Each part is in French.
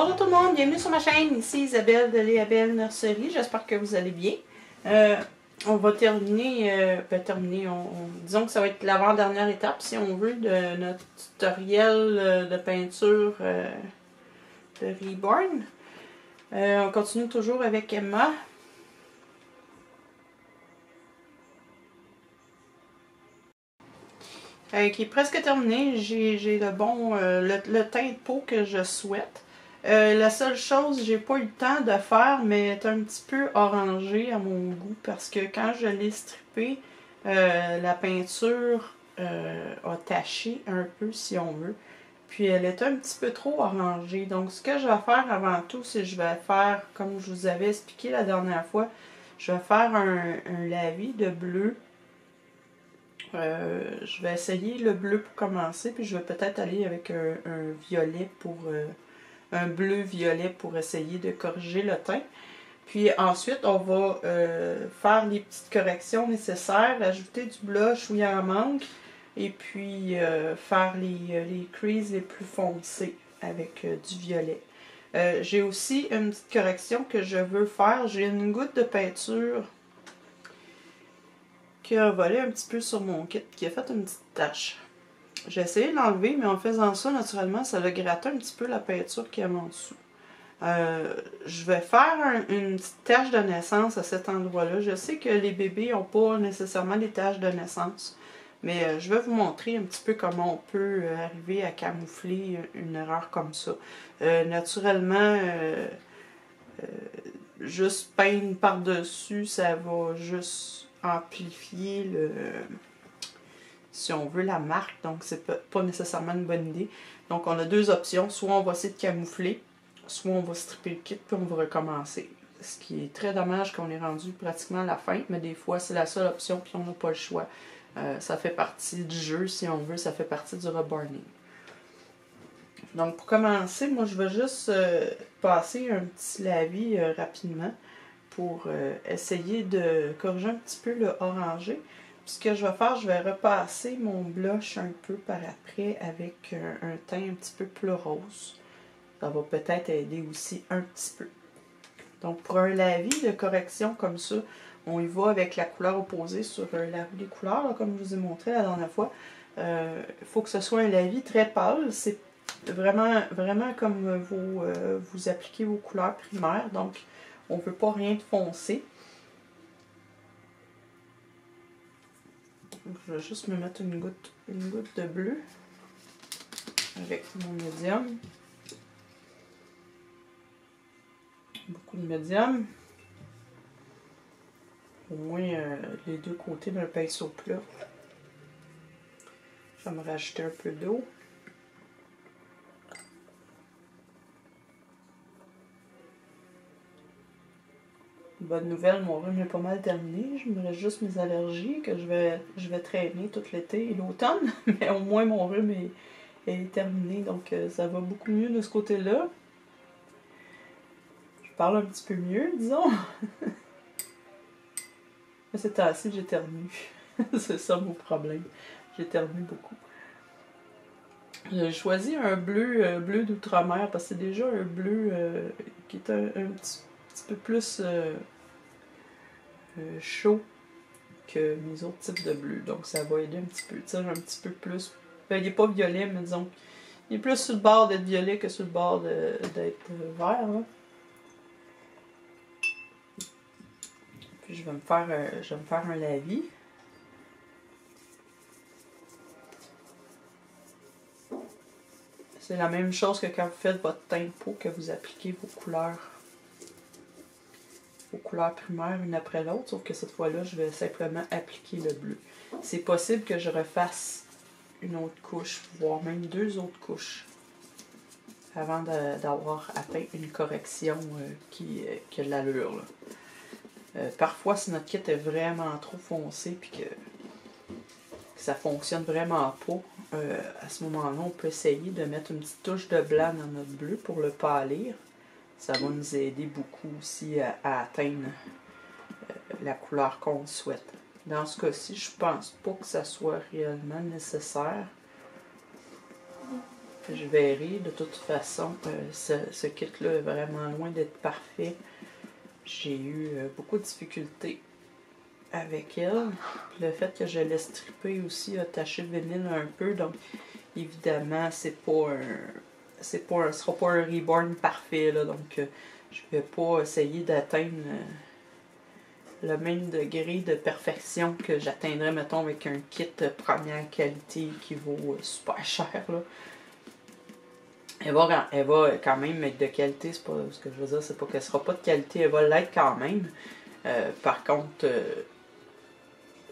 Bonjour tout le monde, bienvenue sur ma chaîne, ici Isabelle de Léabelle Nurserie, j'espère que vous allez bien. On va terminer, disons que ça va être l'avant-dernière étape si on veut de notre tutoriel de peinture de Reborn. On continue toujours avec Emma. Qui est presque terminé, j'ai le teint de peau que je souhaite. La seule chose, j'ai pas eu le temps de faire, mais est un petit peu orangé à mon goût parce que quand je l'ai strippé, la peinture a taché un peu si on veut. Puis elle est un petit peu trop orangée. Donc ce que je vais faire avant tout, c'est que je vais faire, comme je vous avais expliqué la dernière fois, je vais faire un lavis de bleu. Je vais essayer le bleu pour commencer, puis je vais peut-être aller avec un violet pour un bleu-violet pour essayer de corriger le teint. Puis ensuite, on va faire les petites corrections nécessaires, ajouter du blush où il en manque, et puis faire les creases les plus foncées avec du violet. J'ai aussi une petite correction que je veux faire. J'ai une goutte de peinture qui a volé un petit peu sur mon kit, qui a fait une petite tache. J'ai essayé de l'enlever, mais en faisant ça, naturellement, ça a gratté un petit peu la peinture qui est en dessous. Je vais faire une petite tache de naissance à cet endroit-là. Je sais que les bébés n'ont pas nécessairement des taches de naissance, mais je vais vous montrer un petit peu comment on peut arriver à camoufler une erreur comme ça. Naturellement, juste peindre par-dessus, ça va juste amplifier si on veut, la marque, donc c'est pas nécessairement une bonne idée. Donc on a deux options, soit on va essayer de camoufler, soit on va stripper le kit puis on va recommencer. Ce qui est très dommage qu'on est rendu pratiquement à la fin, mais des fois c'est la seule option puis on n'a pas le choix. Ça fait partie du jeu, si on veut, ça fait partie du reborning. Donc pour commencer, moi je vais juste passer un petit lavis rapidement pour essayer de corriger un petit peu le orangé. Puis ce que je vais faire, je vais repasser mon blush un peu par après avec un teint un petit peu plus rose. Ça va peut-être aider aussi un petit peu. Donc pour un lavis de correction comme ça, on y va avec la couleur opposée sur la roue des couleurs, là, comme je vous ai montré la dernière fois. Il faut que ce soit un lavis très pâle. C'est vraiment comme vous appliquez vos couleurs primaires. Donc on ne veut pas rien de foncé. Je vais juste me mettre une goutte de bleu avec mon médium. Beaucoup de médium. Au moins les deux côtés d'un pinceau plat. Je vais me rajouter un peu d'eau. Bonne nouvelle, mon rhume est pas mal terminé. Je me reste juste mes allergies que je vais traîner tout l'été et l'automne. Mais au moins mon rhume est terminé, donc ça va beaucoup mieux de ce côté-là. Je parle un petit peu mieux, disons. Mais c'est assez, j'éternue. C'est ça mon problème. J'éternue beaucoup. J'ai choisi un bleu d'outre-mer parce que c'est déjà un bleu qui est un petit peu plus chaud que mes autres types de bleu. Donc ça va aider un petit peu. Tu sais, un petit peu plus. Ben, il n'est pas violet, mais disons, il est plus sur le bord d'être violet que sur le bord d'être vert. Hein. Puis je vais me faire un lavis. C'est la même chose que quand vous faites votre teint de peau, que vous appliquez vos couleurs primaires une après l'autre, sauf que cette fois-là, je vais simplement appliquer le bleu. C'est possible que je refasse une autre couche, voire même deux autres couches, avant d'avoir atteint une correction qui a de l'allure. Parfois, si notre kit est vraiment trop foncé, puis que ça fonctionne vraiment pas, à ce moment-là, on peut essayer de mettre une petite touche de blanc dans notre bleu pour le pâlir. Ça va nous aider beaucoup aussi à atteindre la couleur qu'on souhaite. Dans ce cas-ci, je pense pas que ça soit réellement nécessaire. Je verrai. De toute façon, ce kit-là est vraiment loin d'être parfait. J'ai eu beaucoup de difficultés avec elle. Puis le fait que je l'ai strippé aussi a taché le vinyle un peu. Donc, évidemment, ce sera pas un reborn parfait. Là, donc, je vais pas essayer d'atteindre le même degré de perfection que j'atteindrais, mettons, avec un kit première qualité qui vaut super cher. Là. Elle va quand même être de qualité, c'est pas ce que je veux dire, c'est pas qu'elle sera pas de qualité, elle va l'être quand même. Par contre,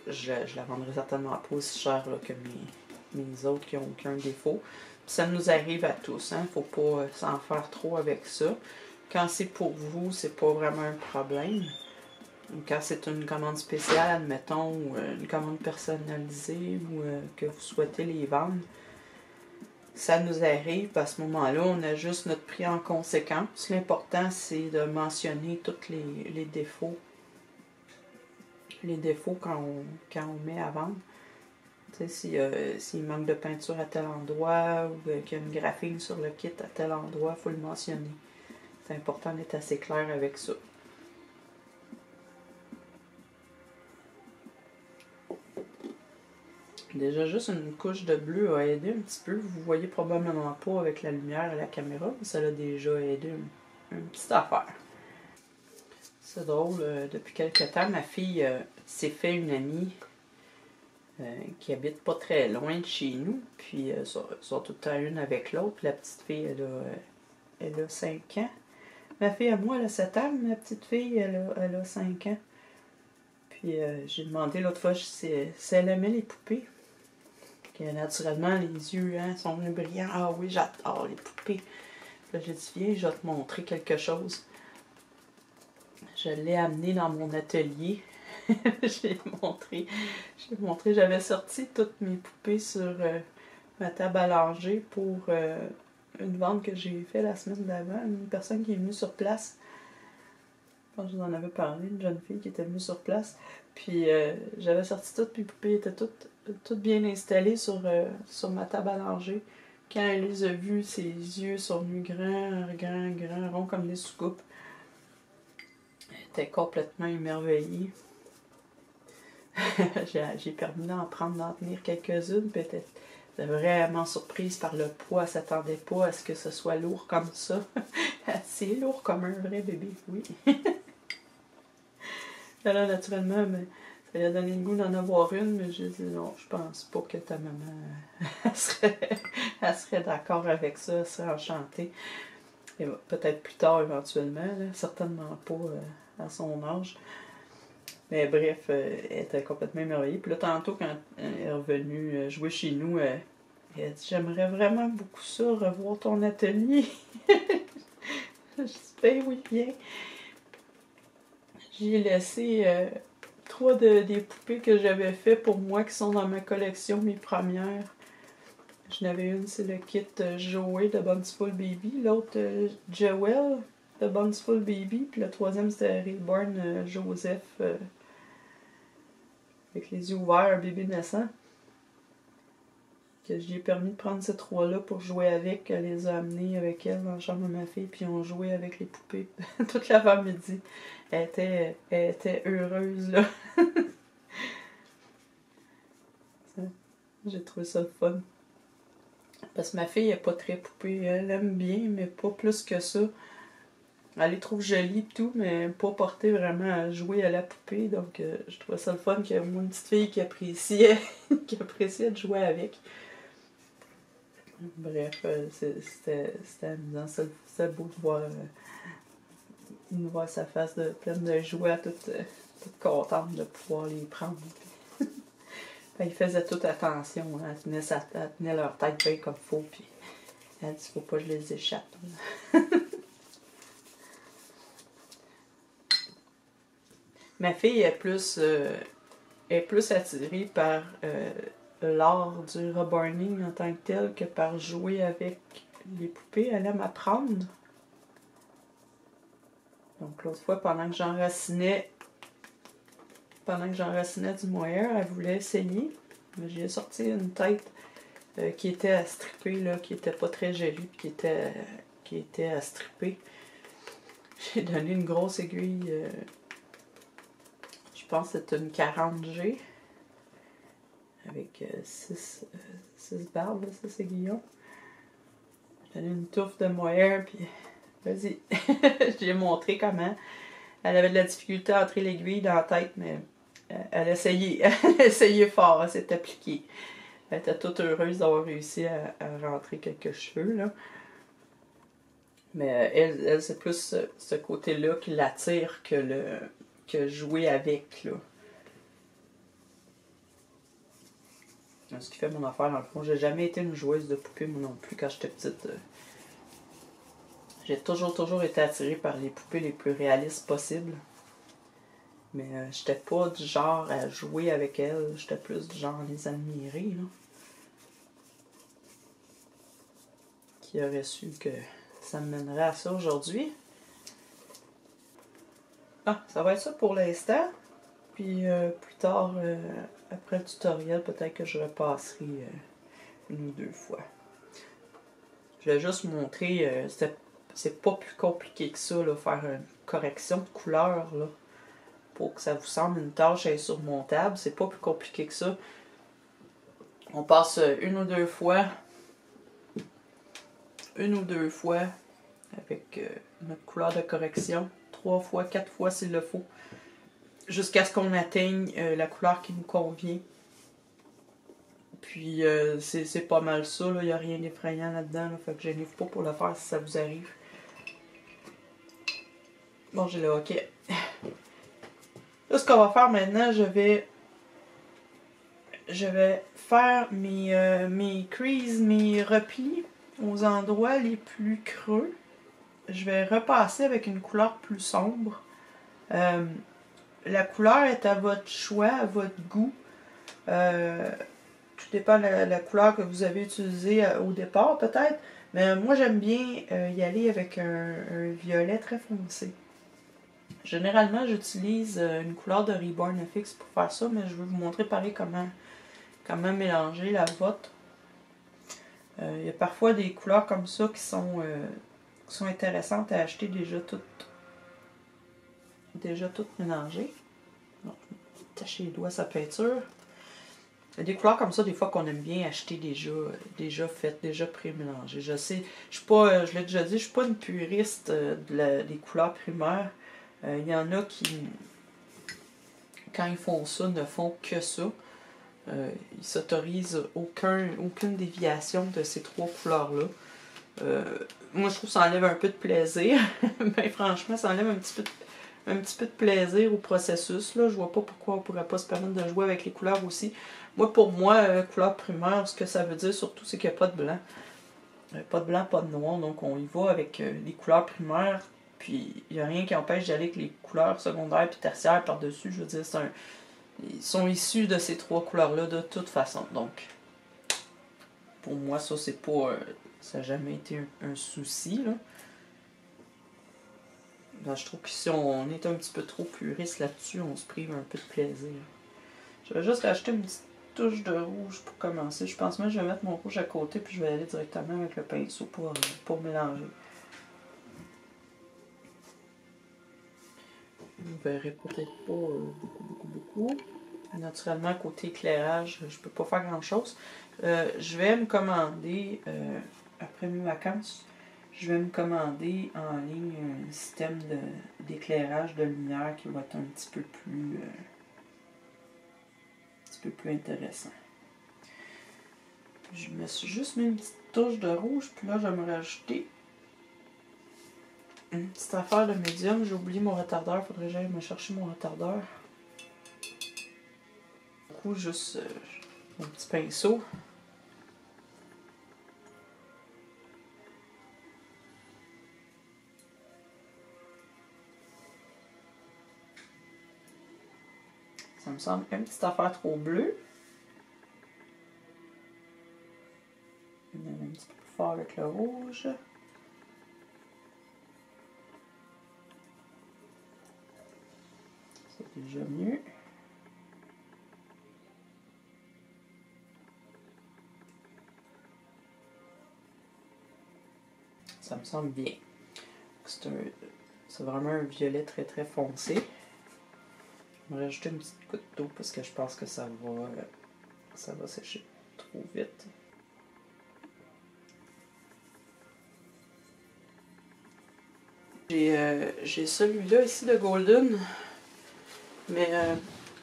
je la vendrai certainement pas aussi cher là, que mes autres qui n'ont aucun défaut. Puis ça nous arrive à tous, hein? Faut pas s'en faire trop avec ça. Quand c'est pour vous, c'est pas vraiment un problème. Quand c'est une commande spéciale, admettons, ou une commande personnalisée, ou que vous souhaitez les vendre, ça nous arrive. À ce moment-là, on ajuste notre prix en conséquence. L'important, c'est de mentionner tous les défauts. Les défauts quand on met à vendre. Tu sais, s'il manque de peinture à tel endroit ou qu'il y a une graphine sur le kit à tel endroit, il faut le mentionner. C'est important d'être assez clair avec ça. Déjà, juste une couche de bleu a aidé un petit peu. Vous voyez probablement pas avec la lumière et la caméra, mais ça l'a déjà aidé une petite affaire. C'est drôle, depuis quelques temps, ma fille s'est fait une amie qui habite pas très loin de chez nous. Puis, ils sont tout le temps une avec l'autre. La petite fille, elle a 5 ans. Ma fille à moi, elle a 7 ans. Ma petite fille, elle a 5 ans. Puis, j'ai demandé l'autre fois si elle aimait les poupées. Naturellement, les yeux sont venus brillants. Ah oui, j'adore les poupées. Là, j'ai dit, viens, je vais te montrer quelque chose. Je l'ai amené dans mon atelier. j'ai montré, j'avais sorti toutes mes poupées sur ma table à langer pour une vente que j'ai faite la semaine d'avant. Une personne qui est venue sur place. Je pense que je vous en avais parlé, une jeune fille qui était venue sur place. Puis j'avais sorti toutes mes poupées, étaient toutes bien installées sur ma table à langer. Quand elle les a vues, ses yeux sont venus grands, ronds comme des soucoupes. Elle était complètement émerveillée. J'ai permis d'en tenir quelques-unes, puis elle était vraiment surprise par le poids. Elle s'attendait pas à ce que ce soit lourd comme ça. C'est lourd comme un vrai bébé, oui. Là, naturellement, ça lui a donné le goût d'en avoir une, mais j'ai dit non, je pense pas que ta maman elle serait d'accord avec ça, elle serait enchantée. Peut-être plus tard éventuellement, là, certainement pas à son âge. Mais bref, elle était complètement émerveillée. Puis là, tantôt, quand elle est revenue jouer chez nous, elle a dit « J'aimerais vraiment beaucoup ça, revoir ton atelier. » Je dis « Ben oui, viens. » J'ai laissé 3 des poupées que j'avais fait pour moi qui sont dans ma collection, mes premières. J'en avais une, c'est le kit Joey de Bountiful Baby. L'autre, Joel de Bountiful Baby. Puis le troisième, c'était Reborn Joseph avec les yeux ouverts, un bébé naissant. Que j'ai permis de prendre ces 3-là pour jouer avec. Elle les a amenés avec elle dans la chambre de ma fille, puis on jouait avec les poupées toute l'avant-midi. Elle était heureuse, là. J'ai trouvé ça le fun. Parce que ma fille n'est pas très poupée. Elle aime bien, mais pas plus que ça. Elle les trouve jolies et tout, mais pas portée vraiment à jouer à la poupée. Donc, je trouvais ça le fun qu'il y ait une petite fille qui appréciait, de jouer avec. Bref, c'était amusant. C'était beau de voir sa face pleine de joie, toute contente de pouvoir les prendre. Il faisait toute attention. Hein. Elle tenait leur tête bien comme il faut. Puis elle dit, faut pas que je les échappe. Ma fille est plus attirée par l'art du reborning en tant que tel que par jouer avec les poupées. Elle aime apprendre. Donc l'autre fois, pendant que j'enracinais du mohair, elle voulait essayer. J'ai sorti une tête qui était à stripper, là, qui était pas très joli, qui était à stripper. J'ai donné une grosse aiguille, je pense que c'était une 40G, avec 6 barbes, 6 aiguillons. J'ai donné une touffe de mohair, puis vas-y, j'ai montré comment. Elle avait de la difficulté à entrer l'aiguille dans la tête, mais elle essayait fort, elle s'est appliquée. Elle était toute heureuse d'avoir réussi à rentrer quelques cheveux, là. Mais elle c'est plus ce côté-là qui l'attire que jouer avec, là. Ce qui fait mon affaire, dans le fond. J'ai jamais été une joueuse de poupées, moi non plus, quand j'étais petite. J'ai toujours été attirée par les poupées les plus réalistes possibles. Mais j'étais pas du genre à jouer avec elles. J'étais plus du genre à les admirer, là. Qui aurait su que ça me mènerait à ça aujourd'hui. Ah, ça va être ça pour l'instant. Puis plus tard, après le tutoriel, peut-être que je repasserai une ou deux fois. Je vais juste montrer, c'est pas plus compliqué que ça, là, faire une correction de couleur, là, pour que ça vous semble une tâche insurmontable. C'est pas plus compliqué que ça. On passe une ou deux fois avec notre couleur de correction, 3 fois, 4 fois s'il le faut, jusqu'à ce qu'on atteigne la couleur qui nous convient. Puis c'est pas mal ça, il n'y a rien d'effrayant là-dedans, là, fait que gênez-vous pas pour le faire si ça vous arrive. Bon, j'ai le hockey. Là, ce qu'on va faire maintenant, je vais faire mes creases, mes replis aux endroits les plus creux. Je vais repasser avec une couleur plus sombre. La couleur est à votre choix, à votre goût. Tout dépend de la couleur que vous avez utilisée au départ, peut-être. Mais moi, j'aime bien y aller avec un violet très foncé. Généralement, j'utilise une couleur de Reborn FX pour faire ça, mais je vais vous montrer pareil comment mélanger la vôtre. Il y a parfois des couleurs comme ça qui sont intéressantes à acheter déjà toutes mélangées. Donc, tâcher les doigts sa peinture. Il y a des couleurs comme ça, des fois, qu'on aime bien acheter déjà faites, déjà pré-mélangées. Je sais, je l'ai déjà dit, je suis pas une puriste des couleurs primaires. Il y en a qui, quand ils font ça, ne font que ça. Ils s'autorisent aucune déviation de ces 3 couleurs-là. Moi, je trouve que ça enlève un peu de plaisir. Ben, franchement, ça enlève un petit peu de plaisir au processus, là. Je vois pas pourquoi on pourrait pas se permettre de jouer avec les couleurs aussi. Pour moi, couleur primaire, ce que ça veut dire surtout, c'est qu'il n'y a pas de blanc. Pas de blanc, pas de noir. Donc, on y va avec les couleurs primaires. Puis, il n'y a rien qui empêche d'aller avec les couleurs secondaires et tertiaires par-dessus. Je veux dire, ils sont issus de ces 3 couleurs-là de toute façon. Donc, pour moi, ça, c'est pas... ça n'a jamais été un souci, là. Ben, je trouve que si on est un petit peu trop puriste là-dessus, on se prive un peu de plaisir. Je vais juste rajouter une petite touche de rouge pour commencer. Je pense même que je vais mettre mon rouge à côté puis je vais aller directement avec le pinceau pour mélanger. Vous verrez peut-être pas beaucoup. Naturellement, côté éclairage, je peux pas faire grand-chose. Je vais me commander, après mes vacances, je vais me commander en ligne un système d'éclairage de lumière qui va être un petit peu plus intéressant. Je me suis juste mis une petite touche de rouge, puis là, je vais me rajouter une petite affaire de médium. J'ai oublié mon retardeur, faudrait que j'aille me chercher mon retardeur. Du coup, juste mon petit pinceau. Ça me semble une petite affaire trop bleue. On va un petit peu plus fort avec le rouge. C'est déjà mieux. Ça me semble bien. C'est vraiment un violet très très foncé. Je vais rajouter une petite goutte d'eau parce que je pense que ça va sécher trop vite. J'ai celui-là ici de Golden, mais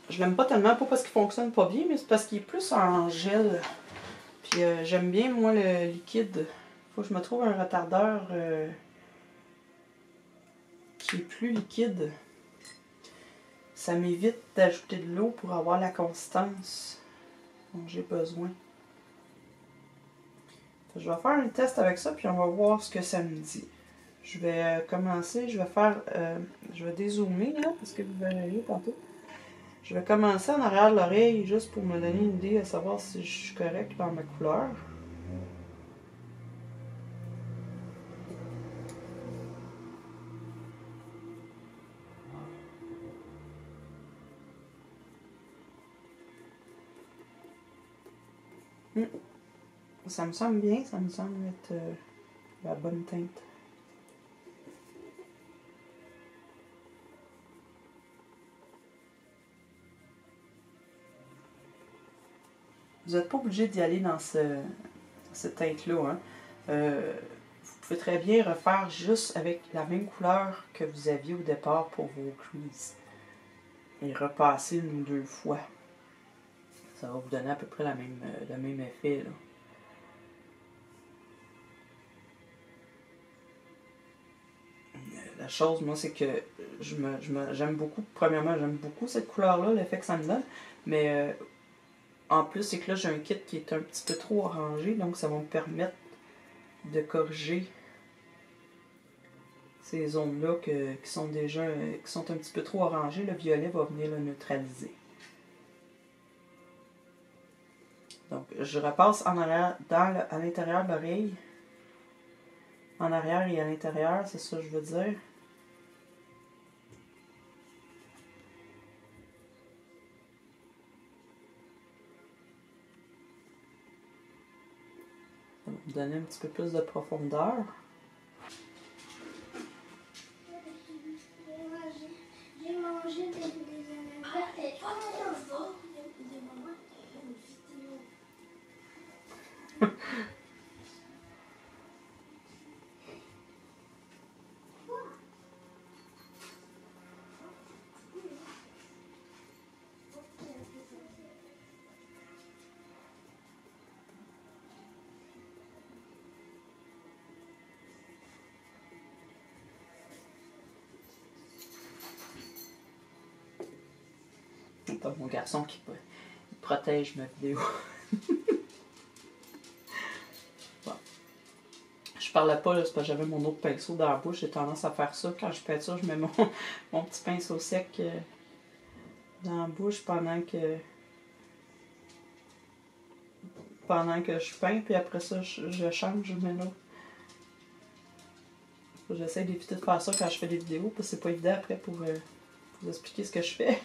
je l'aime pas tellement, pas parce qu'il fonctionne pas bien, mais c'est parce qu'il est plus en gel. Puis j'aime bien moi le liquide. Faut que je me trouve un retardeur qui est plus liquide. Ça m'évite d'ajouter de l'eau pour avoir la consistance dont j'ai besoin. Je vais faire un test avec ça, puis on va voir ce que ça me dit. Je vais commencer, je vais dézoomer là, parce que vous verrez tantôt. Je vais commencer en arrière de l'oreille, juste pour me donner une idée à savoir si je suis correct dans ma couleur. Ça me semble bien, ça me semble être la bonne teinte. Vous n'êtes pas obligé d'y aller dans cette teinte-là. Hein. Vous pouvez très bien refaire juste avec la même couleur que vous aviez au départ pour vos creases. Et repasser une ou deux fois. Ça va vous donner à peu près le même effet. Là. La chose, moi, c'est que j'aime beaucoup, premièrement, j'aime beaucoup cette couleur-là, l'effet que ça me donne, mais en plus, c'est que là, j'ai un kit qui est un petit peu trop orangé, donc ça va me permettre de corriger ces zones-là qui sont un petit peu trop orangées. Le violet va venir le neutraliser. Donc, je repasse en arrière, à l'intérieur de l'oreille. En arrière et à l'intérieur, c'est ça que je veux dire. Ça va me donner un petit peu plus de profondeur. J'ai mangé des C'est mon garçon qui protège ma vidéo. Bon. Je parlais pas, c'est parce que j'avais mon autre pinceau dans la bouche. J'ai tendance à faire ça. Quand je peinture, je mets mon petit pinceau sec dans la bouche pendant que je peins. Puis après ça, je change, je mets l'autre. J'essaie d'éviter de faire ça quand je fais des vidéos, parce que c'est pas évident après pour vous expliquer ce que je fais.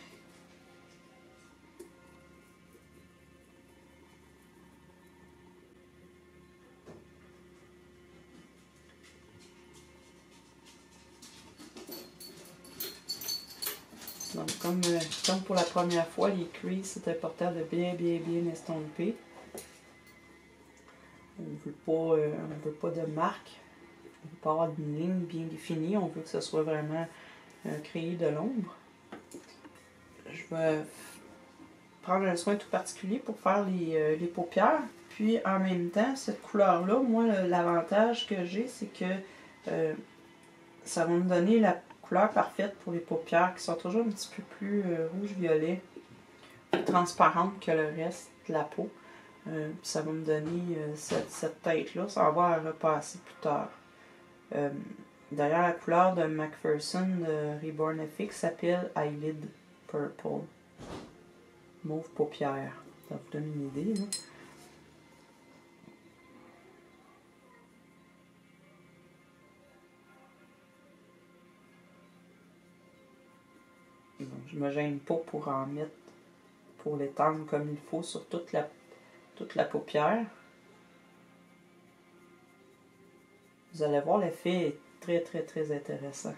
Donc, comme pour la première fois, les creases, c'est important de bien estomper. On ne veut pas de marque. On ne veut pas avoir une ligne bien définie. On veut que ce soit vraiment créé de l'ombre. Je vais prendre un soin tout particulier pour faire les paupières. Puis, en même temps, cette couleur-là, moi, l'avantage que j'ai, c'est que ça va me donner la couleur parfaite pour les paupières qui sont toujours un petit peu plus rouge-violet, plus transparentes que le reste de la peau. Ça va me donner cette teinte-là, ça va repasser plus tard. D'ailleurs, la couleur de McPherson de Reborn FX s'appelle Eyelid Purple. Mauve paupière. Ça vous donne une idée, là. Donc, je me gêne pas pour en mettre, pour l'étendre comme il faut sur toute la paupière. Vous allez voir, l'effet est très, très, très intéressant.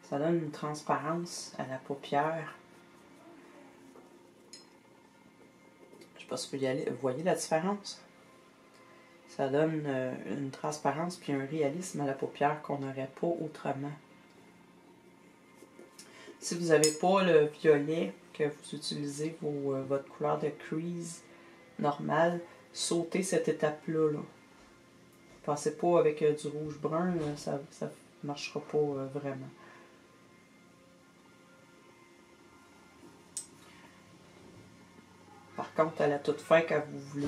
Ça donne une transparence à la paupière. Je ne sais pas si vous voyez la différence. Ça donne une transparence puis un réalisme à la paupière qu'on n'aurait pas autrement. Si vous n'avez pas le violet, que vous utilisez votre couleur de crease normale, sautez cette étape-là. Passez pas avec du rouge-brun, ça ne marchera pas vraiment. Par contre, à la toute fin, quand vous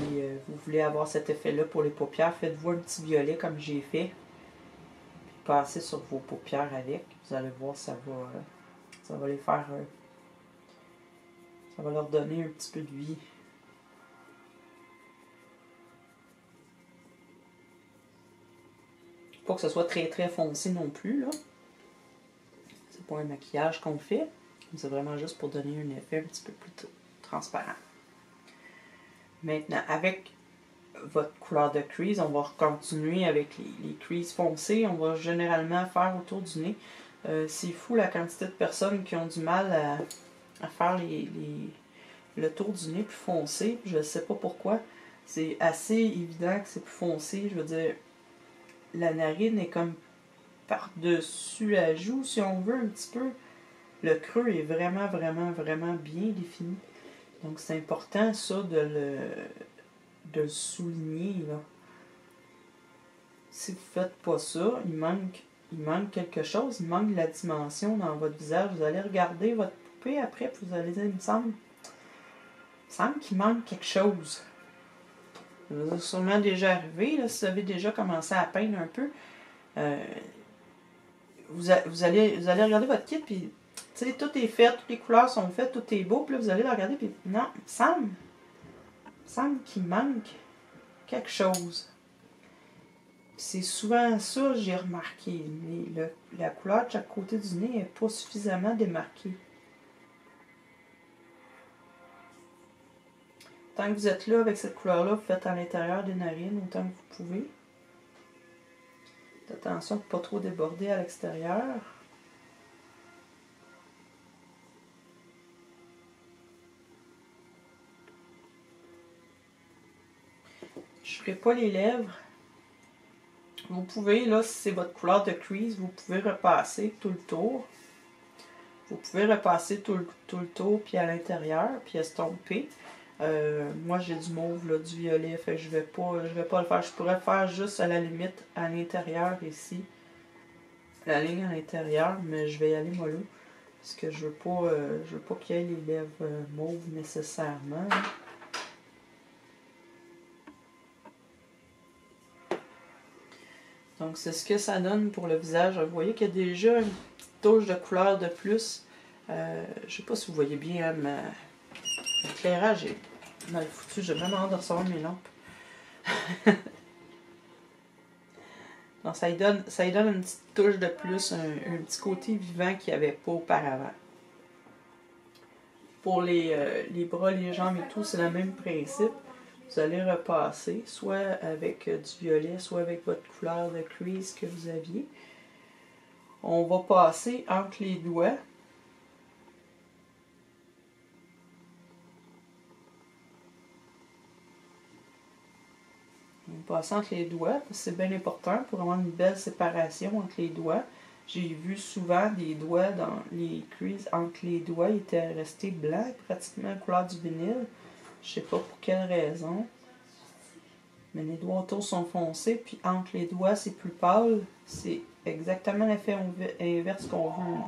voulez avoir cet effet-là pour les paupières, faites-vous un petit violet comme j'ai fait. Puis passez sur vos paupières avec. Vous allez voir, ça va les faire... ça va leur donner un petit peu de vie. Pas que ce soit très très foncé non plus, là. C'est pas un maquillage qu'on fait. C'est vraiment juste pour donner un effet un petit peu plus transparent. Maintenant, avec votre couleur de crease, on va continuer avec les creases foncées. On va généralement faire autour du nez. C'est fou la quantité de personnes qui ont du mal à faire le tour du nez plus foncé. Je ne sais pas pourquoi. C'est assez évident que c'est plus foncé. Je veux dire, la narine est comme par-dessus la joue, si on veut, un petit peu. Le creux est vraiment, vraiment, vraiment bien défini. Donc, c'est important, ça, de le souligner, là. Si vous ne faites pas ça, il manque quelque chose, il manque de la dimension dans votre visage. Vous allez regarder votre poupée après, puis vous allez dire, il me semble qu'il manque quelque chose. Ça vous est sûrement déjà arrivé, là, si vous avez déjà commencé à peindre un peu. Vous allez regarder votre kit, puis tu sais, tout est fait, toutes les couleurs sont faites, tout est beau, puis là, vous allez le regarder, puis non, il me semble qu'il manque quelque chose. C'est souvent ça que j'ai remarqué. La couleur de chaque côté du nez n'est pas suffisamment démarquée. Tant que vous êtes là avec cette couleur-là, vous faites à l'intérieur des narines autant que vous pouvez. Faites attention de ne pas trop déborder à l'extérieur. Je ne ferai pas les lèvres. Vous pouvez, là, si c'est votre couleur de crease, vous pouvez repasser tout le tour. Vous pouvez repasser tout le tour, puis à l'intérieur, puis estomper. Moi, j'ai du mauve, là, du violet, fait que je vais pas le faire. Je pourrais faire juste à la limite à l'intérieur ici. La ligne à l'intérieur, mais je vais y aller mollo. Parce que je veux pas qu'il y ait les lèvres mauves nécessairement. Donc, c'est ce que ça donne pour le visage. Vous voyez qu'il y a déjà une petite touche de couleur de plus. Je ne sais pas si vous voyez bien, hein, l'éclairage est mal foutu. J'ai vraiment hâte de recevoir mes lampes. Donc, ça lui donne une petite touche de plus, un petit côté vivant qu'il n'y avait pas auparavant. Pour les bras, les jambes et tout, c'est le même principe. Vous allez repasser, soit avec du violet, soit avec votre couleur de crease que vous aviez. On va passer entre les doigts. On va passer entre les doigts, parce que c'est bien important pour avoir une belle séparation entre les doigts. J'ai vu souvent des doigts dans les creases entre les doigts, ils étaient restés blancs, pratiquement couleur du vinyle. Je sais pas pour quelle raison. Mais les doigts autour sont foncés, puis entre les doigts, c'est plus pâle. C'est exactement l'effet inverse qu'on veut.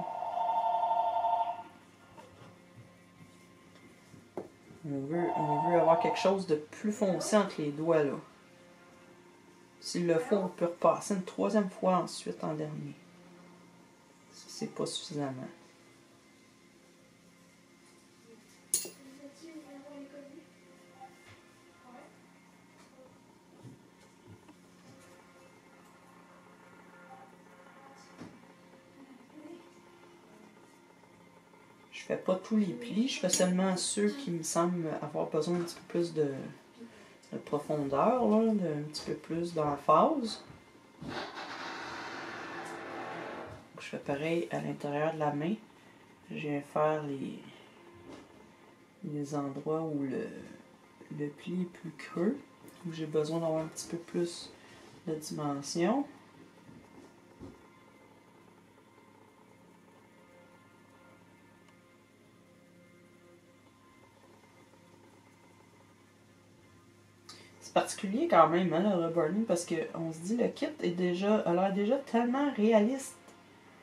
On veut avoir quelque chose de plus foncé entre les doigts, là. S'il le faut, on peut repasser une troisième fois ensuite en dernier. Si c'est pas suffisamment. Je fais pas tous les plis, je fais seulement ceux qui me semblent avoir besoin un petit peu plus de profondeur, là, un petit peu plus d'emphase. Je fais pareil à l'intérieur de la main. Je viens faire les endroits où le pli est plus creux, où j'ai besoin d'avoir un petit peu plus de dimension. C'est particulier quand même, hein, le reburning, parce qu'on se dit le kit a l'air déjà tellement réaliste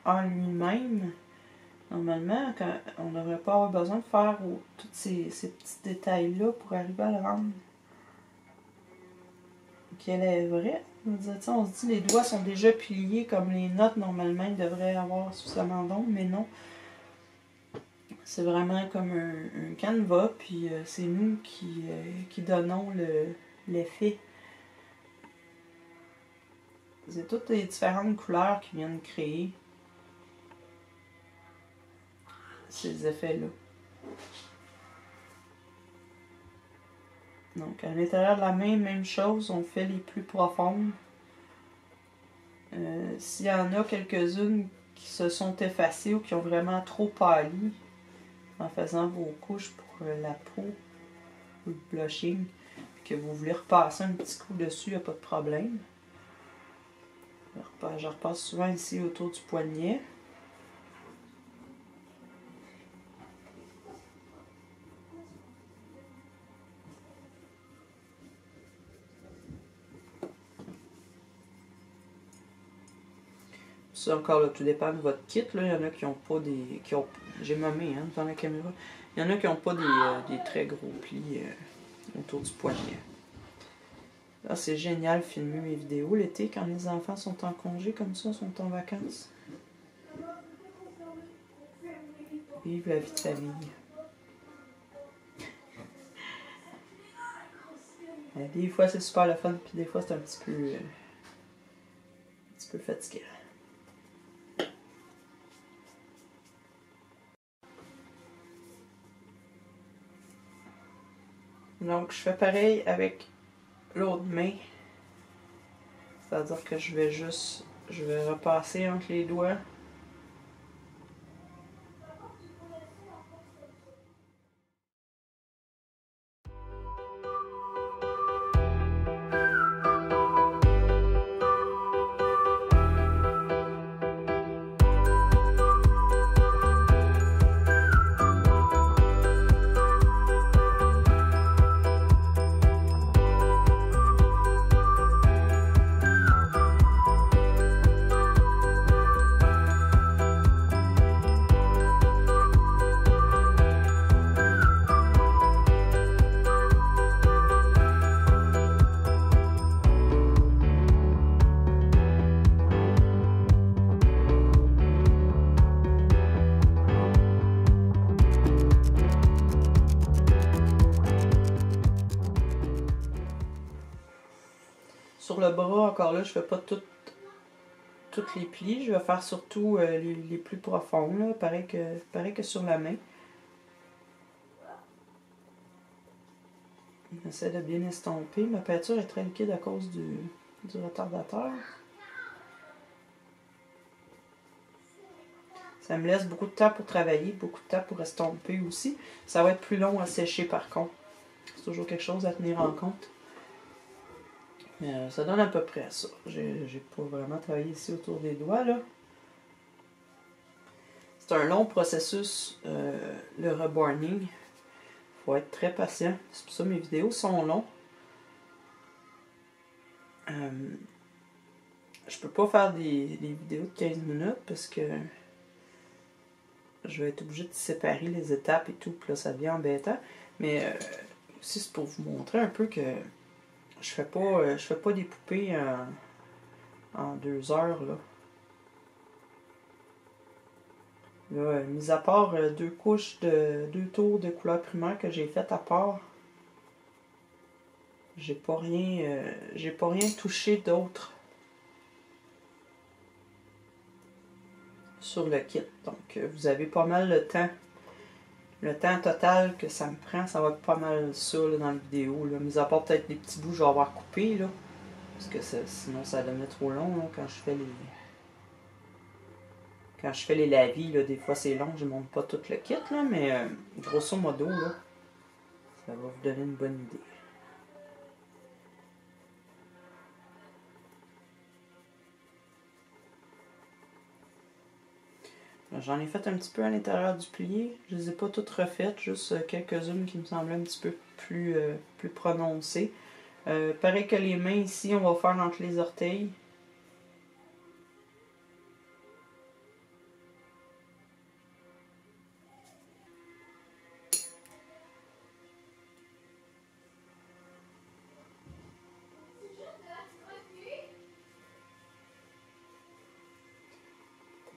en lui-même. Normalement, on n'aurait pas avoir besoin de faire tous ces petits détails-là pour arriver à le rendre qu'elle est vraie. On se dit les doigts sont déjà pliés comme les notes, normalement, ils devraient avoir suffisamment d'ombre, mais non. C'est vraiment comme un canevas, puis c'est nous qui donnons l'effet. C'est toutes les différentes couleurs qui viennent créer ces effets-là. Donc, à l'intérieur de la main, même chose, on fait les plus profondes. S'il y en a quelques-unes qui se sont effacées ou qui ont vraiment trop pâli en faisant vos couches pour la peau ou le blushing, que vous voulez repasser un petit coup dessus, il n'y a pas de problème. Je repasse souvent ici autour du poignet. Ça encore là, tout dépend de votre kit. Là. Il y en a qui n'ont pas des. J'ai nommé hein, dans la caméra. Il y en a qui n'ont pas des très gros plis autour du poignet. Là, c'est génial filmer mes vidéos l'été quand les enfants sont en congé comme ça, sont en vacances. Vive la vie de famille. Des fois c'est super le fun, puis des fois c'est un petit peu fatigant. Donc je fais pareil avec l'autre main. C'est-à-dire que je vais repasser entre les doigts. Sur le bras, encore là, je fais pas toutes les plis. Je vais faire surtout les plus profonds, là, pareil que sur la main. J'essaie de bien estomper. Ma peinture est très liquide à cause du retardateur. Ça me laisse beaucoup de temps pour travailler, beaucoup de temps pour estomper aussi. Ça va être plus long à sécher par contre. C'est toujours quelque chose à tenir en compte. Ça donne à peu près ça. J'ai pas vraiment travaillé ici autour des doigts, là. C'est un long processus, le reburning. Faut être très patient. C'est pour ça que mes vidéos sont longues. Je peux pas faire des vidéos de 15 minutes parce que je vais être obligée de séparer les étapes et tout, puis là ça devient embêtant. Mais aussi c'est pour vous montrer un peu que je fais pas des poupées en 2 heures là. Là, mis à part 2 couches de 2 tours de couleur primaire que j'ai fait à part, j'ai pas rien touché d'autre sur le kit. Donc vous avez pas mal le temps Le temps total que ça me prend, ça va être pas mal ça là, dans la vidéo. Là. Mis à part peut-être les petits bouts que je vais avoir coupés. Là, parce que sinon ça devenait trop long là, quand je fais les. Quand je fais les lavis, là, des fois c'est long, je ne monte pas tout le kit, là, mais grosso modo, là, ça va vous donner une bonne idée. J'en ai fait un petit peu à l'intérieur du plié. Je ne les ai pas toutes refaites, juste quelques-unes qui me semblaient un petit peu plus prononcées. Pareil que les mains ici, on va faire entre les orteils.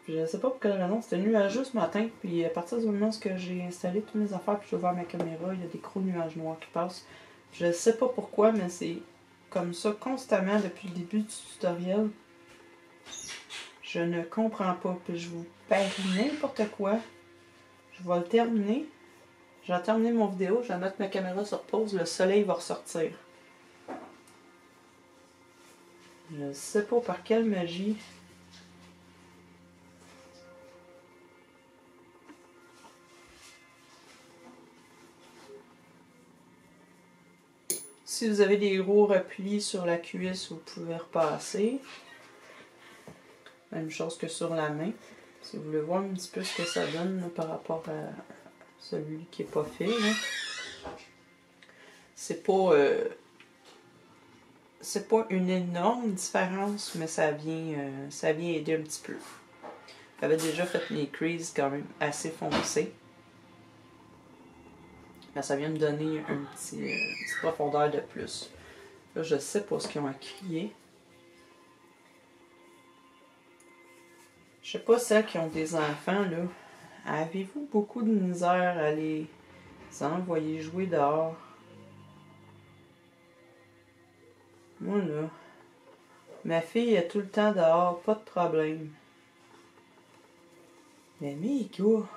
Je ne sais pas pour quelle raison, c'était nuageux ce matin, puis à partir du moment où j'ai installé toutes mes affaires puis j'ai ouvert ma caméra, il y a des gros nuages noirs qui passent. Je ne sais pas pourquoi, mais c'est comme ça constamment depuis le début du tutoriel. Je ne comprends pas, puis je vous perds n'importe quoi. Je vais le terminer. Je vais terminer mon vidéo, je vais mettre ma caméra sur pause, le soleil va ressortir. Je ne sais pas par quelle magie. Si vous avez des gros replis sur la cuisse, vous pouvez repasser. Même chose que sur la main. Si vous voulez voir un petit peu ce que ça donne là, par rapport à celui qui n'est pas fait. C'est pas une énorme différence, mais ça vient aider un petit peu. J'avais déjà fait mes creases quand même assez foncées. Là, ça vient me donner une petite profondeur de plus. Là, je sais pas ce qu'ils ont à crier. Je sais pas celles qui ont des enfants, là. Avez-vous beaucoup de misère à les envoyer jouer dehors? Moi, là, ma fille est tout le temps dehors, pas de problème. Mais mes gars,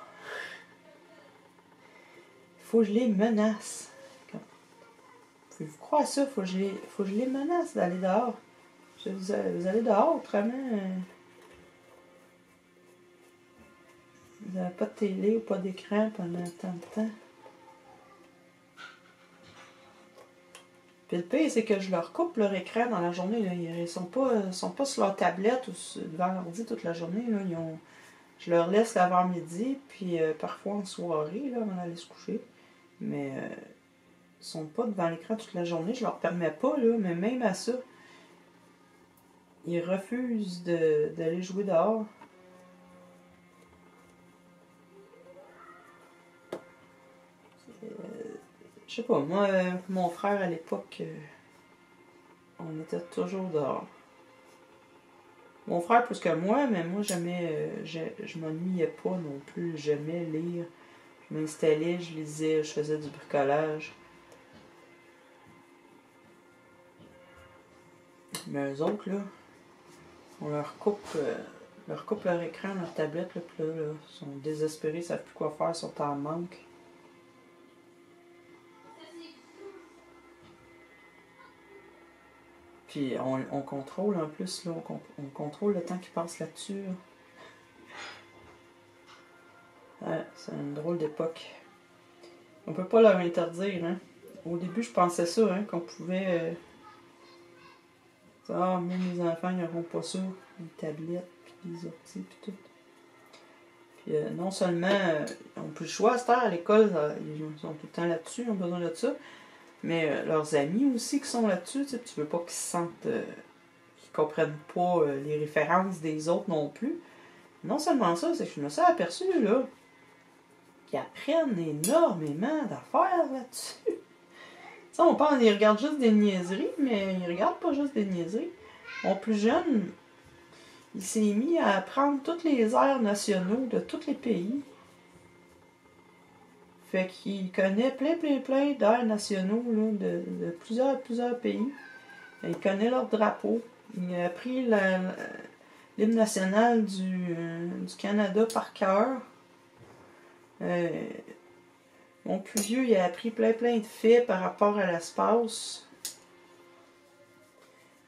faut que je les menace. Pouvez-vous croire ça? Faut que je les menace d'aller dehors. Vous allez dehors, autrement... Vous n'avez pas de télé ou pas d'écran pendant tant de temps. Puis le pire, c'est que je leur coupe leur écran dans la journée. Là. Ils sont pas sur leur tablette ou devant l'ordi toute la journée. Là. Je leur laisse l'avant-midi, puis parfois en soirée, là, avant d'aller se coucher. Mais ils sont pas devant l'écran toute la journée. Je leur permets pas, là, mais même à ça, ils refusent d'aller jouer dehors. Je sais pas, moi, mon frère à l'époque, on était toujours dehors. Mon frère plus que moi, mais moi jamais, je m'ennuyais pas non plus, j'aimais lire. Je m'installais, je lisais, je faisais du bricolage. Mais eux autres, là, on leur coupe leur écran, leur tablette, là, puis là, ils sont désespérés, ils savent plus quoi faire, ils sont en manque. Puis on contrôle en plus, là, on contrôle le temps qu'ils passent là-dessus. Là. Ouais, c'est une drôle d'époque. On peut pas leur interdire, hein. Au début, je pensais ça, hein, qu'on pouvait... Ah, même les enfants, ils n'auront pas ça. Les tablettes, puis les orties, puis tout. Puis non seulement, ils n'ont plus le choix à cette heure à l'école, ils sont tout le temps là-dessus, ils ont besoin de ça. Mais leurs amis aussi qui sont là-dessus, tu veux pas qu'ils se sentent... qu'ils comprennent pas les références des autres non plus. Non seulement ça, c'est que je me suis aperçu, là, qu'ils apprennent énormément d'affaires là-dessus. Ça, on pense, ils regardent juste des niaiseries, mais ils regardent pas juste des niaiseries. Mon plus jeune, il s'est mis à apprendre tous les airs nationaux de tous les pays. Fait qu'il connaît plein d'airs nationaux là, de plusieurs pays. Il connaît leur drapeau. Il a appris l'hymne national du Canada par cœur. Mon plus vieux, il a appris plein de faits par rapport à l'espace.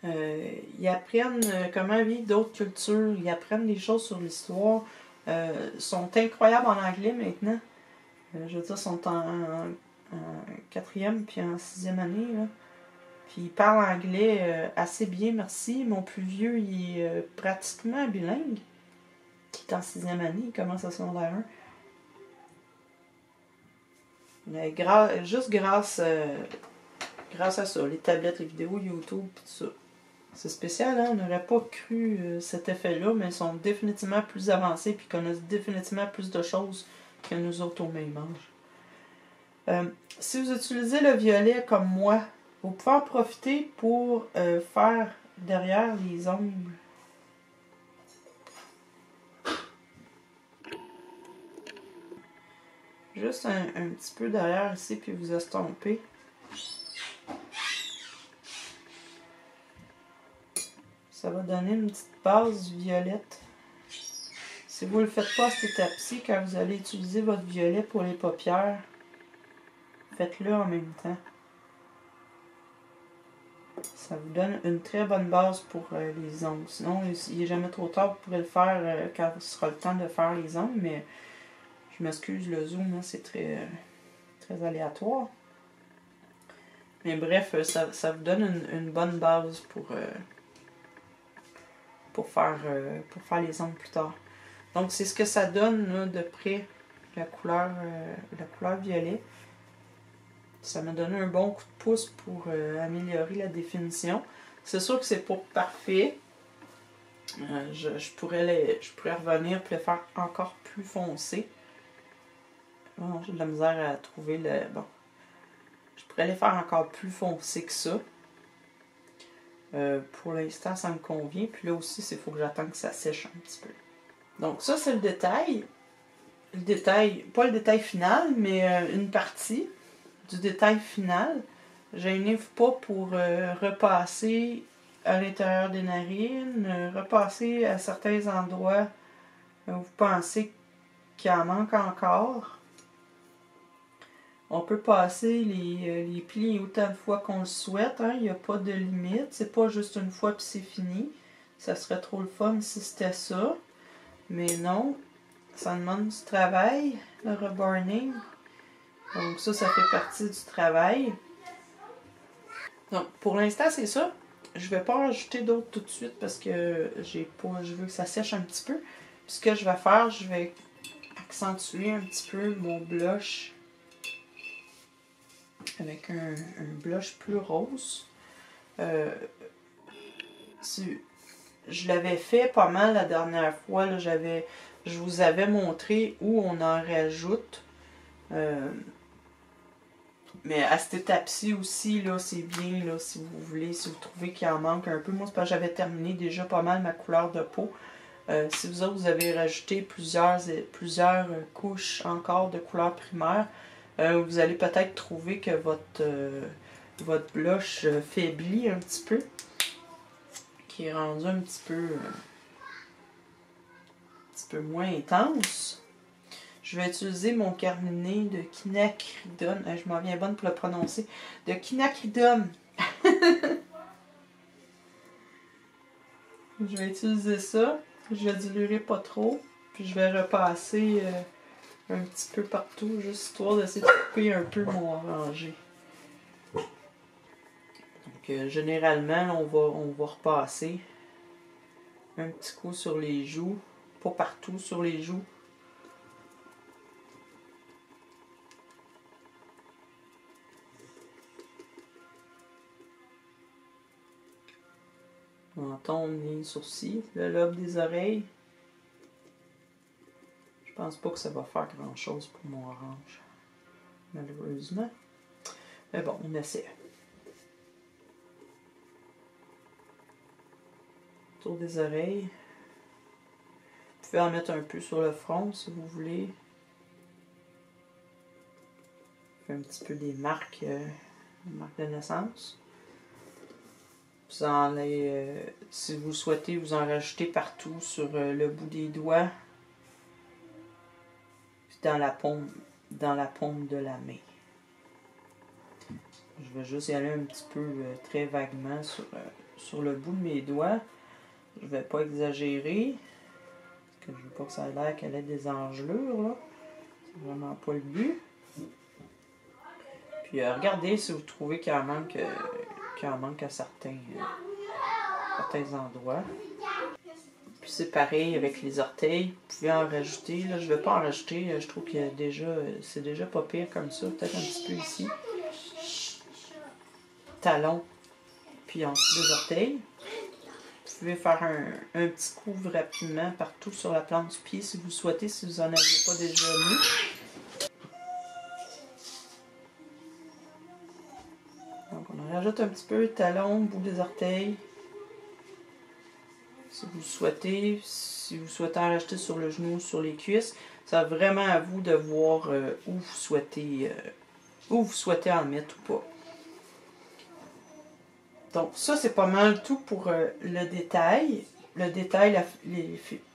Ils apprennent comment vivre d'autres cultures. Ils apprennent des choses sur l'histoire. Ils sont incroyables en anglais maintenant. Je veux dire, ils sont en 4e puis en 6e année. Là. Puis ils parlent anglais assez bien, merci. Mon plus vieux, il est pratiquement bilingue. Il est en 6e année, il commence à secondaire 1. Mais juste grâce à ça, les tablettes, les vidéos, YouTube, tout ça. C'est spécial, hein? On n'aurait pas cru cet effet-là, mais ils sont définitivement plus avancés et connaissent définitivement plus de choses que nous autres au même âge. Si vous utilisez le violet comme moi, vous pouvez en profiter pour faire derrière les ongles. Juste un petit peu derrière ici, puis vous estompez. Ça va donner une petite base violette. Si vous ne le faites pas à cette étape-ci, quand vous allez utiliser votre violet pour les paupières, faites-le en même temps. Ça vous donne une très bonne base pour les ongles. Sinon, il n'est jamais trop tard, vous pourrez le faire quand ce sera le temps de faire les ongles, mais je m'excuse, le zoom, hein, c'est très aléatoire. Mais bref, ça vous donne une bonne base pour faire les ongles plus tard. Donc c'est ce que ça donne là, de près, la couleur violet. Ça m'a donné un bon coup de pouce pour améliorer la définition. C'est sûr que c'est pas parfait. Je pourrais revenir et le faire encore plus foncé. Bon, j'ai de la misère à trouver le... Bon. Je pourrais les faire encore plus foncé que ça. Pour l'instant, ça me convient. Puis là aussi, il faut que j'attende que ça sèche un petit peu. Donc ça, c'est le détail. Pas le détail final, mais une partie du détail final. Gênez-vous pas pour repasser à l'intérieur des narines, repasser à certains endroits où vous pensez qu'il en manque encore. On peut passer les plis autant de fois qu'on le souhaite. Hein? Il n'y a pas de limite. C'est pas juste une fois puis c'est fini. Ça serait trop le fun si c'était ça. Mais non. Ça demande du travail, le reburning. Donc ça fait partie du travail. Donc pour l'instant, c'est ça. Je vais pas en rajouter d'autres tout de suite parce que je veux que ça sèche un petit peu. Puis ce que je vais faire, je vais accentuer un petit peu mon blush avec un blush plus rose. Je l'avais fait pas mal la dernière fois. Là, je vous avais montré où on en rajoute. Mais à cette étape-ci aussi, là, c'est bien, là, si vous voulez, si vous trouvez qu'il en manque un peu. Moi, c'est parce que j'avais terminé déjà pas mal ma couleur de peau. Si vous autres, vous avez rajouté plusieurs couches encore de couleur primaire, vous allez peut-être trouver que votre blush faiblit un petit peu, qui est rendu un petit peu moins intense. Je vais utiliser mon carminé de quinacridone. Je m'en viens bonne pour le prononcer. De quinacridone. Je vais utiliser ça. Je ne diluerai pas trop. Puis je vais repasser un petit peu partout, juste histoire d'essayer de couper un peu mon orangé. Donc généralement, on va repasser un petit coup sur les joues. Pas partout sur les joues. Menton, les sourcils, le lobe des oreilles. Je pense pas que ça va faire grand chose pour mon orange, malheureusement. Mais bon, on essaie. Autour des oreilles. Vous pouvez en mettre un peu sur le front si vous voulez. Un petit peu des marques de naissance. Vous en si vous souhaitez, vous en rajoutez partout sur le bout des doigts. Puis dans la paume dans la paume de la main. Je vais juste y aller un petit peu très vaguement sur le bout de mes doigts. Je vais pas exagérer. Parce que je veux pas que ça ait l'air qu'elle ait des engelures, là. C'est vraiment pas le but. Puis regardez si vous trouvez qu'il en manque à certains endroits. Puis c'est pareil avec les orteils. Vous pouvez en rajouter. Là, je ne vais pas en rajouter. Je trouve que c'est déjà pas pire comme ça. Peut-être un petit peu ici. Talon. Puis en dessous des orteils. Vous pouvez faire un petit couvre rapidement partout sur la plante du pied si vous souhaitez, si vous n'en aviez pas déjà mis. Donc on en rajoute un petit peu, talon, bout des orteils. Si vous souhaitez en rajouter sur le genou, sur les cuisses, c'est vraiment à vous de voir où vous souhaitez en mettre ou pas. Donc ça c'est pas mal tout pour le détail. Le détail,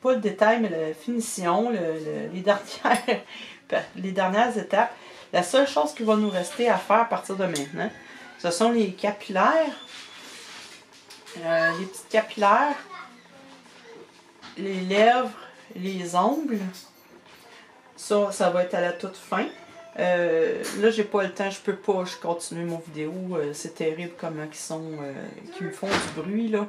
pas le détail, mais la finition, les dernières étapes. La seule chose qui va nous rester à faire à partir de maintenant, ce sont les capillaires. Les petites capillaires, les lèvres, les ongles. Ça va être à la toute fin. Là, j'ai pas le temps, je peux pas continuer mon vidéo. C'est terrible comment qu'ils me font du bruit, là.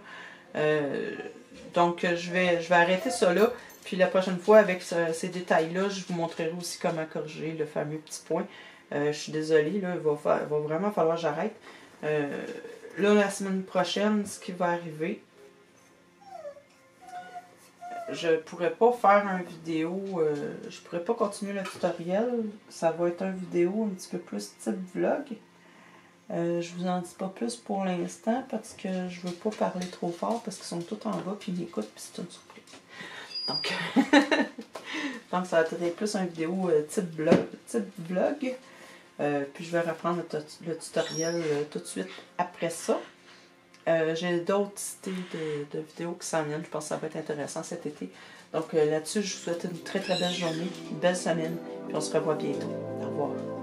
Donc, je vais arrêter ça là. Puis la prochaine fois, avec ces détails-là, je vous montrerai aussi comment corriger le fameux petit point. Je suis désolée, là, il va vraiment falloir que j'arrête. Là, la semaine prochaine, ce qui va arriver, je pourrais pas faire une vidéo, je pourrais pas continuer le tutoriel. Ça va être une vidéo un petit peu plus type vlog. Je vous en dis pas plus pour l'instant parce que je veux pas parler trop fort parce qu'ils sont tous en bas puis ils m'écoutent puis c'est une surprise. Donc, donc ça va être plus une vidéo type vlog. Puis je vais reprendre le tutoriel tout de suite après ça. J'ai d'autres idées de vidéos qui s'en viennent. Je pense que ça va être intéressant cet été. Donc là-dessus, je vous souhaite une très très belle journée, une belle semaine. Puis on se revoit bientôt. Au revoir.